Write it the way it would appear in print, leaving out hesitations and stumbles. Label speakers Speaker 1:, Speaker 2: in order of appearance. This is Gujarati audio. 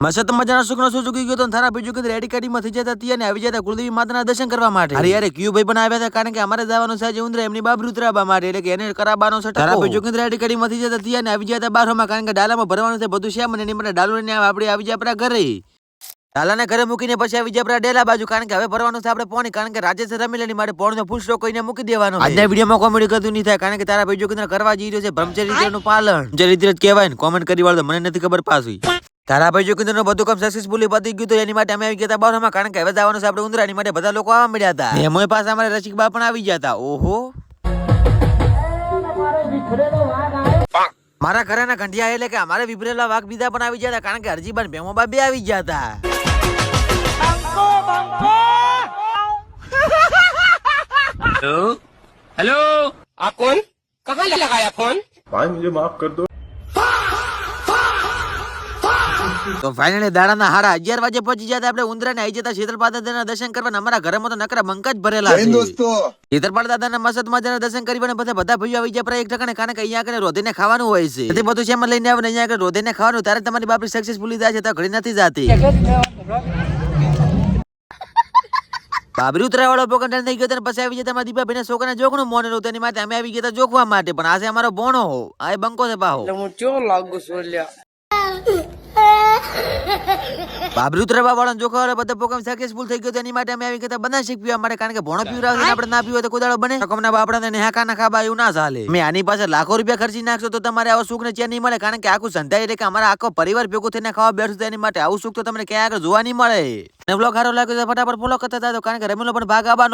Speaker 1: મસ્ત મજાનો સુખનો સુચુકી ગયો તો થારા બીજું કે રેડી કાઢીમાં થઈ જતા ત્યાં આવી જતા કુળદેવી માતાના દર્શન કરવા માટે. અરે યાર ક્યુ ભાઈ પણ આવ્યા હતા કારણ કે અમારે જવાનું છે આજે ઉંદરા એમની બાબરી ઉતરાવવા માટે એટલે કે એને કરાવવાનો છે. થારા બીજું કે રેડી કાઢીમાં થઈ જતા ત્યાં આવી જતા બારમાં કારણ કે ડાલામાં ભરવાનું છે બધું છે મને એની માટે ડાલો લઈને આપણે આવી જાય આપણા ઘરે. ડાલાને ઘરે મૂકીને પછી આવી જાય આપણા ડેલા બાજુ કારણ કે હવે ભરવાનું છે આપણે પોણી કારણ કે રાજેશ રમીલાની માટે પોણનો ફૂલ સ્ટોક કરીને મૂકી દેવાનો. આજના વિડીયોમાં કોમેડી કરતું નહીં થાય કારણ કે તારા ભાઈ જો કે કરવા જઈ રહ્યો છે બ્રહ્મચર્ય રીતનું પાલન જે રીતે કહેવાય ને કોમેન્ટ કરી વાળો મને નથી ખબર પાછી. તારા ભાઈ જો કે બધું કામ સક્સેસફુલી પતી ગયું તો એની માટે અમે આવી ગયા હતા બારમાં કારણ કે હવે જવાનું છે આપણે ઉંદરાની માટે બધા લોકો આવવા મળ્યા હતા. એમોય પાસે અમારે રસિક બા પણ આવી ગયા હતા. ઓહો મારા ઘરેના ઘંટિયા એટલે કે અમારે વિભરેલા વાઘ બીજા પણ આવી ગયા હતા કારણ કે હરજીબાન ભેમોબા બે આવી ગયા હતા.
Speaker 2: हेलो आप कौन कहाँ लगाया फोन
Speaker 3: भाई मुझे माफ कर दो.
Speaker 1: તો ફાઇનલી દાડાના 11:30 વાગે પહોંચી જતા આપણે ઉંદરાને આવી જતા શીતળપાળ દાદાના દર્શન કરવા. અમારા ઘરમાં તો નકરા બંકા જ ભરેલા છે. શીતળપાળ દાદાના મસ્ત મજાના દર્શન કરીને બધા ભાઈઓ આવી જાય એક ઠકાણે કારણ કે અહીંયા આગળ રોધીને ખાવાનું હોય છે. એટલે બધું છે લઈને આવે અહીંયા આગળ રોધીને ખાવાનું ત્યારે તમારી બાપરી સક્સેસફુલી જાય છે તો ઘડી નથી જાતી. બાબરી ઉતરાવાળો પોકંડલ થઈ ગયો પછી આવી જતા દીપાભાઈ છોકરાને જોખનું મોને રહ્યું તેની માટે અમે આવી ગયા જોખવા માટે પણ આજે અમારો બોણો આ બંકો છે પાહો. બાબરી ઉતરાવા વાળા જોખવા બધા પોકામ સક્સેસફુલ થઈ ગયો એની માટે અમે આવી ગયા બનાસ પીવા માટે કારણ કે ભણો પીવરાવ આપણે ના પીવો તો કોદાળો બને રકમના બાપડા ને હાકા ના ખાવા એવું ના ચાલે. મેં આની પાસે લાખો રૂપિયા ખર્ચી નાખશો તો તમારે આવો સુખ ને ચેન નહીં મળે કારણ કે આખું સંધાય એટલે કે અમારા આખો પરિવાર ભેગો થઈને ખાવા બેઠું એની માટે આવું સુખ તો તમને ક્યાં આગળ જોવા નહીં મળે. બ્લોગ સારો લાગ્યો તો ફટાફટ ફોલો કરતા હતા કારણ કે રમીલો પણ ભાગ આવવાનો.